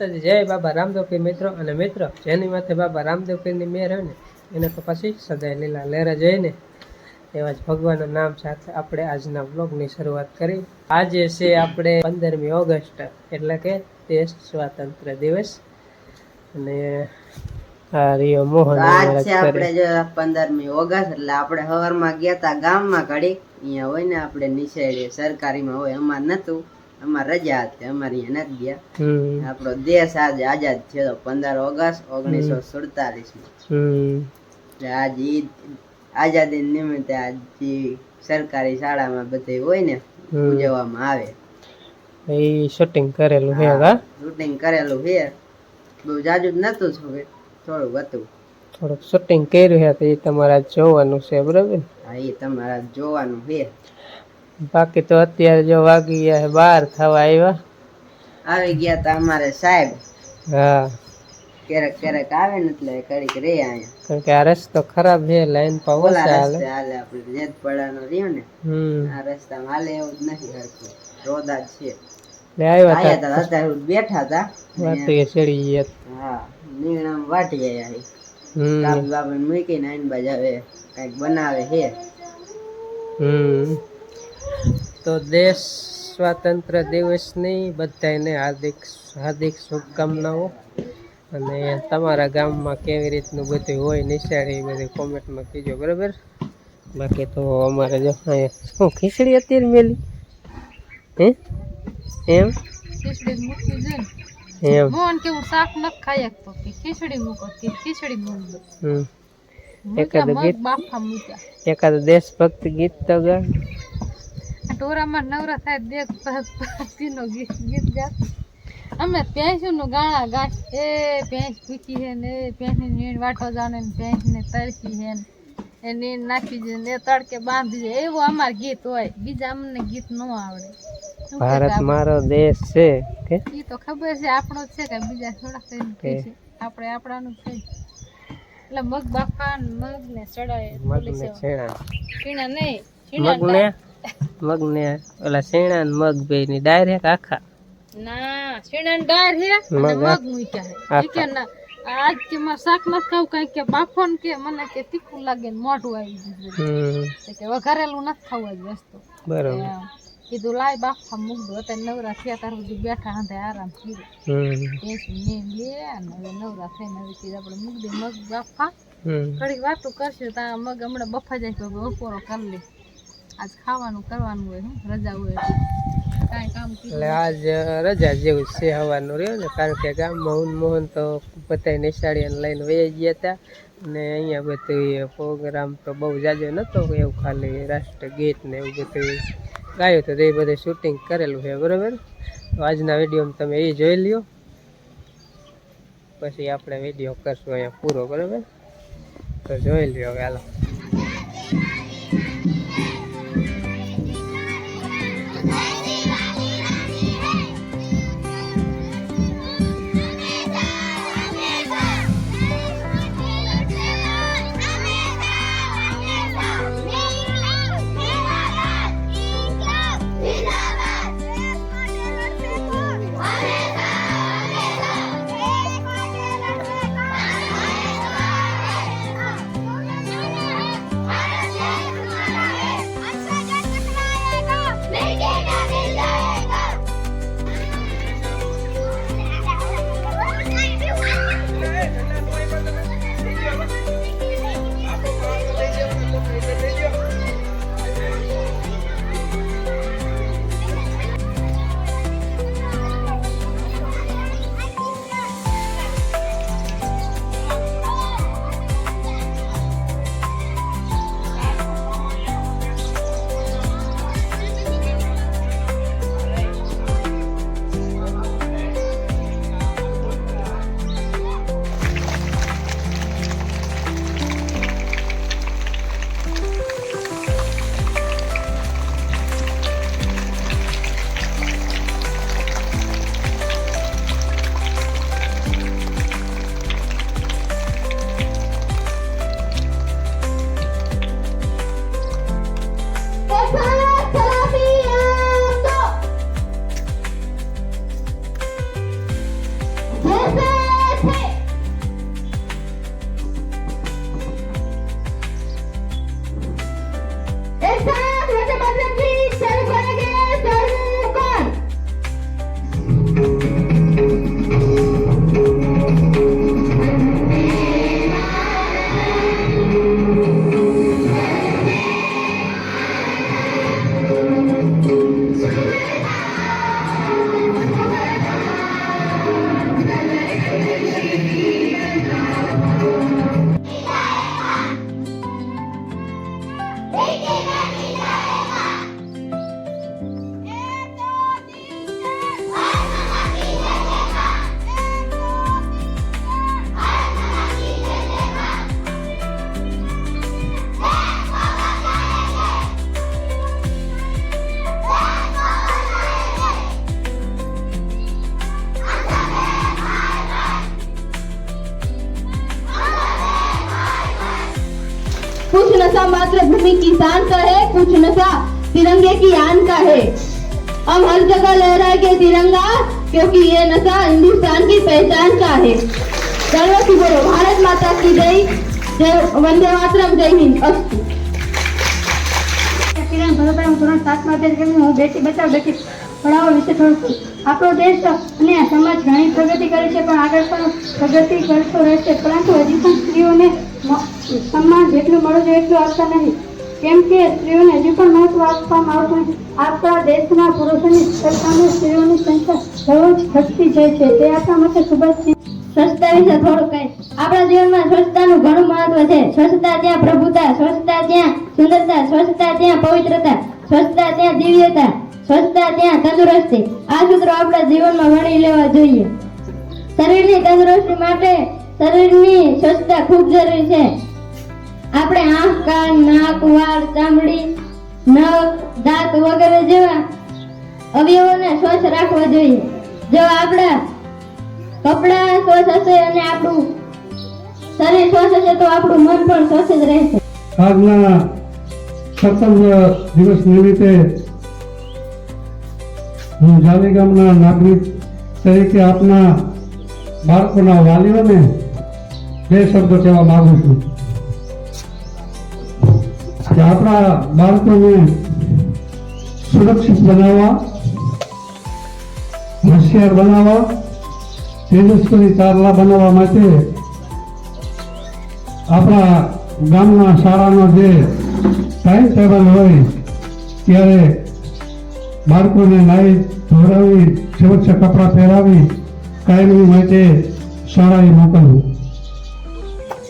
માતાજી, જય બાબા રામદેવ પીર મિત્રો અને મિત્રો જેની માથે બાબા રામદેવ પીરની મેર હોય ને એને તો પછી સદાય લીલા લહેરા જાય ને એવા જ ભગવાનના નામ સાથે આપણે આજના બ્લોગની શરૂઆત કરી. આજે છે આપણે 15મી ઓગસ્ટ એટલે કે દેશ સ્વાતંત્ર્ય દિવસ અને આ રિયો મોહન આજ છે આપણે જો 15મી ઓગસ્ટ એટલે આપણે સવારમાં ગયા તા ગામમાં ઘડી. અહીંયા હોય ને આપણે નિશેડે સરકારીમાં હોય, અમાર નતું, અમાર રજા હતી, અમારે અહીંયા નથી ગયા. આપણો દેશ આજે આઝાદ થયો 15 ઓગસ્ટ 1947 આજ ઈદ આઝાદી નિમિત્તે આજ સરકારી શાળામાં બધે હોય ને ઉજવવામાં આવે. એ શૂટિંગ કરેલું છે. શૂટિંગ કરેલું છે, બહુ જાજુ જ નતું, થોડુંક હતું. થોડુંક શૂટિંગ કર્યું છે તો એ તમારે જોવાનું છે, બરાબર? હા, એ તમારે જોવાનું છે. બાકી તો અત્યારે જો વાગી ગયા 12 થવા આવી ગયા તા અમારે સાહેબ. હા, ક્યારેક ક્યારેક આવે ને એટલે કડીક રે અહીંયા, કારણ કે આ રસ્તો ખરાબ છે, લાઈન પર ઓછા હાલે. આપણે નેતપડાનો રહ્યો ને આ રસ્તામાં હાલે એવું જ નથી હરખું, રોદા જ છે. આવ્યા હતા અત્યારે બેઠા હતા, વાટી ચડી ગયા. હા, નીંગણામ વાટી આવ્યા. કાબુ બાબુ મૂકીને આઈન બાજ હવે કઈક બનાવે છે. તો દેશ સ્વાતંત્ર્ય દિવસની બધાને હાર્દિક હાર્દિક શુભકામનાઓ. અને તમારા ગામમાં કેવી રીતનું બધું હોય નિશાળી બધું કોમેન્ટમાં કીજો, બરાબર? બાકી તો અમારે જો અહીંયા શું ખીચડી અત્યારે મેલી હે એમ એમ મોહન કેવું શાક ન ખાય તો ખીચડી મૂકો, ખીચડી મૂકો. એકાદ ગીત, બાફા મૂક્યા, એકાદ દેશભક્તિ ગીત તો ગા. ટોરામાં નવરા થાય દેખ ભક્તિનો ગીત ગાત. અમે ભેંસનું ગાણા ગાય, એ ભેંસ ભૂખી છે ને ભેંસની નીણ વાટો જાણે ને ભેંસને તરસી છે ને એ નીણ નાખી દે ને તડકે બાંધી દે, એવું અમાર ગીત હોય. બીજા અમને ગીત ન આવડે. ભારત મારો દેશ છે કે એ તો ખબર છે, આપણો જ છે કે બીજા થોડા કઈ છે. આપણે આપણાનું છે એટલે મગ બાફા મગ ને ચડાય, મગ ને છેણા, છીણા નહીં, મગ ને ઓલા છેણા ને મગ બે ની ડાયરેક્ટ આખા ના છીણા ને ડાયર હે અને મગ મૂક્યા હે. કે ના આજ કે માર શાક ન ખાવ, કઈ કે બાફો ને કે મને કે તીખું લાગે ને મોઢું આવી ગયું કે વઘારેલું નથી ખાવું આજ વસ્તુ, બરોબર. કીધું લાય બાફા મૂક દો. અત્યારે નવરા થયા તાર સુધી બેઠા હંધે આરામ કર્યો. લે અને હવે નવરા થઈને હવે કીધું આપણે મૂક દે મગ બાફા. થોડીક વાતો કરશું ત્યાં મગ હમણાં બફા જાય તો બપોરો કરી લે. આજ ખાવાનું કરવાનું હોય, રજા હોય કાંઈ કામ. એટલે આજ રજા જેવું છે હવાનું રહ્યો ને, કારણ કે ગામમાં ઉનમોહન તો બધાય નિશાળીને લઈને વહી ગયા હતા. અને અહીંયા બધું પ્રોગ્રામ તો બહુ જાજો નહોતો, એવું ખાલી રાષ્ટ્રગીત ને એવું બધું ગાયું હતું. એ બધું શૂટિંગ કરેલું છે, બરાબર? તો આજના વિડીયોમાં તમે એ જોઈ લ્યો, પછી આપણે વિડીયો કરશું અહીંયા પૂરો, બરાબર? તો જોઈ લ્યો હવે, હાલો. आदमी की शान का है, कुछ नशा तिरंगे की आन का है। हम हर जगह लहराएंगे तिरंगा, क्योंकि ये नशा हिंदुस्तान की पहचान का है। सर्वोच्च बोलो भारत माता की जय, जय वंदे मातरम, जय हिंद। अस्तु। કિરણ ભરતરામ ધોરણ 7માં અભ્યાસ કરી હું બેટી બચાવ બેટી પઢાઓ વિશે થોડું આપણો દેશ અને સમાજ ઘણી પ્રગતિ કરે છે, પણ આગળ પણ પ્રગતિ કરતો રહેશે, પરંતુ હજી પણ સ્ત્રીઓને સન્માન જેટલું મળવું જોઈએ એટલું આપતા નથી, કેમ કે સ્ત્રીઓને હજી પણ મહત્વ આપવામાં આવતું નથી। આપણા દેશમાં પુરુષોની સરખામણીએ સ્ત્રીઓની સંખ્યા રોજ ઘટતી જાય છે, તે આપણા માટે ખૂબ જ સ્વચ્છતા વિશે થોડું કહીશ। આપણા જીવનમાં સ્વચ્છતાનું ઘણું મહત્વ છે। સ્વચ્છતા ત્યાં પ્રભુતા, સ્વચ્છતા ત્યાં સુંદરતા, સ્વચ્છતા ત્યાં પવિત્રતા, સ્વચ્છતા ત્યાં દિવ્યતા, સ્વચ્છતા ત્યાં તંદુરસ્તી। આ સૂત્રો આપણા જીવનમાં વણી લેવા જોઈએ। શરીરની તંદુરસ્તી માટે શરીરની સ્વચ્છતા ખૂબ જરૂરી છે। આપણે આંખ, કાન, નાક, વાળ, ચામડી, નખ, દાંત વગેરે જેવા અવયવોને સ્વચ્છ રાખવા જોઈએ। જો આપણા કપડા સ્વચ્છ હશે અને આપણું શરીર સ્વચ્છ હશે તો આપણું મન પણ સ્વચ્છ જ રહેશે। આજના સ્વતંત્ર દિવસ નિમિત્તે હું જાલી ગામના નાગરિક તરીકે આપના બાળકોના વાલીઓને બે શબ્દો કહેવા માંગુ છું કે આપણા બાળકોને સુરક્ષિત બનાવવા, હોશિયાર બનાવવા, તેજસ્વી ચારલા બનાવવા માટે આપણા ગામના શાળાનો જે ટાઈમ ટેબલ હોય ત્યારે બાળકોને નાહી ધોરાવી, સ્વચ્છ કપડાં પહેરાવી કાયમી માટે શાળાએ મોકલવું,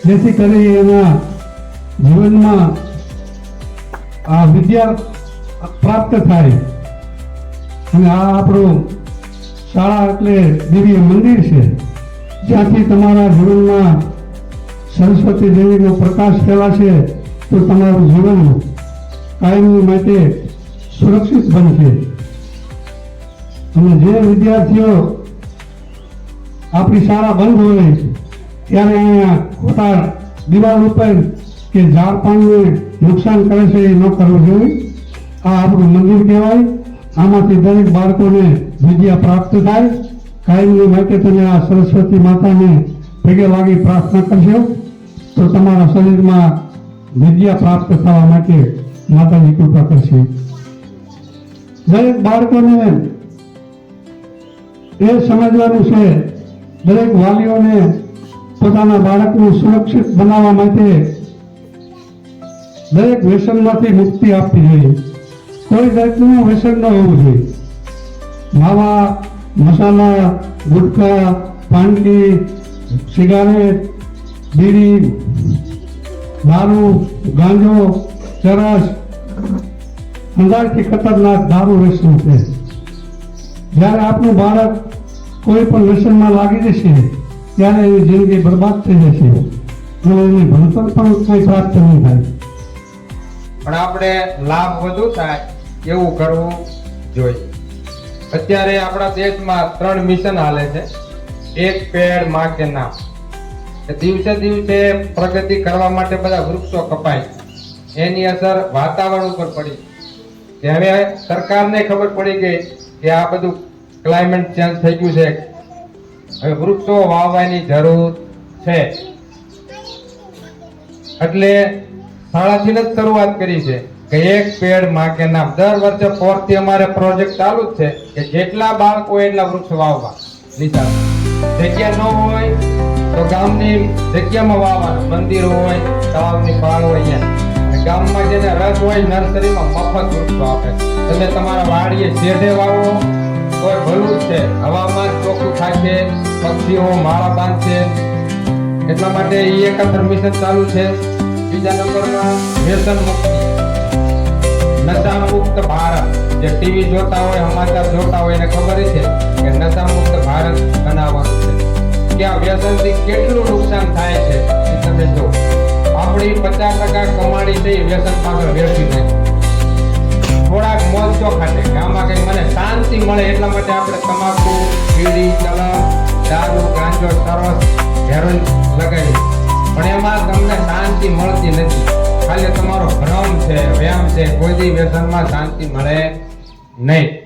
જેથી કરી એના જીવનમાં આ વિદ્યા પ્રાપ્ત થાય। અને આ આપણું શાળા એટલે દિવ્ય મંદિર છે, જ્યાંથી તમારા જીવનમાં સરસ્વતી દેવીનો પ્રકાશ ફેલાશે તો તમારું જીવન કાયમી માટે સુરક્ષિત બનશે। અને જે વિદ્યાર્થીઓ આપણી શાળા બંધ હોય ત્યારે અહીંયા ખોટા દિવાલ ઉપર કે ઝાડ પાનને નુકસાન કરે છે એ ન કરવું જોઈએ। આ આપણું મંદિર કહેવાય। આમાંથી દરેક બાળકોને વિદ્યા પ્રાપ્ત થાય। કાયમી માટે તમે આ સરસ્વતી માતાને પગે લાગી પ્રાર્થના કરશો તો તમારા શરીરમાં વિદ્યા પ્રાપ્ત થવા માટે માતાજી કૃપા કરશે। દરેક બાળકોને એ સમજવાનું છે, દરેક વાલીઓને પોતાના બાળકને સુરક્ષિત બનાવવા માટે દરેક વ્યસનમાંથી મુક્તિ આપવી જોઈએ। કોઈ જાતનું વ્યસન ન હોવું જોઈએ। માવા, મસાલા, ગુટખા, પાંડલી, સિગારેટ, બીડી, દારૂ, ગાંજો, ચરસ અંદાજથી ખતરનાક દારૂ વ્યસન છે। જ્યારે આપણું બાળક કોઈ પણ વ્યસનમાં લાગી જશે ત્યારે એની જિંદગી બરબાદ થઈ જશે અને એની ભણતર પણ કંઈ પ્રાપ્ત નહીં થાય। પણ આપણે લાભ વધુ થાય એવું કરવું જોઈએ। અત્યારે આપણા દેશમાં 3 મિશન હાલે છે। એક પેડ માં કે નામ, દિવસે દિવસે પ્રગતિ કરવા માટે બધા વૃક્ષો કપાય, એની અસર વાતાવરણ ઉપર પડી। હવે સરકારને ખબર પડી ગઈ કે આ બધું ક્લાઇમેટ ચેન્જ થઈ ગયું છે, હવે વૃક્ષો વાવવાની જરૂર છે। એટલે શાળાથી જ શરૂઆત કરી છે કે એક પેડ માં કે નામ। દર વર્ષે 4 થી અમારે પ્રોજેક્ટ ચાલુ જ છે કે જેટલા બાળકો એટલા વૃક્ષ વાવવા। જગ્યા ન હોય તો ગામની જગ્યામાં વાવવાના, મંદિર હોય, તળાવની પાળ હોય અહીંયા। ગામમાં જેને રસ હોય નર્સરીમાં મફત વૃક્ષો આપે। તમે તમારા વાડીએ શેઢે વાવો તોય ભલું જ છે, હવામાન ચોખ્ખું થાય છે, પક્ષીઓ માળા બાંધશે। એટલા માટે એ એકંદર મિશન ચાલુ છે। બીજા નંબરમાં વ્યસન મુક્તિ, નશા મુક્ત ભારત। જે ટીવી જોતા હોય, સમાચાર જોતા હોય એને ખબર છે કે નશા મુક્ત ભારત બનાવવાનું છે। ક્યાં વ્યસનથી કેટલું નુકસાન થાય છે એ તમે જો। આપણી 50% કમાણી છે એ વ્યસન પાછળ વેડફી દે। થોડાક મોજ શોખ ખાતે આમાં કઈ મને શાંતિ મળે એટલા માટે આપણે તમાકુ, બીડી, ચલમ, દારૂ, ગાંજો, ચરસ, હેરોઇન લગાવી, પણ એમાં તમને શાંતિ મળતી નથી। ખાલી તમારો ભ્રમ છે, વ્યામ છે. કોઈ દી વ્યસનમાં શાંતિ મળે નહીં.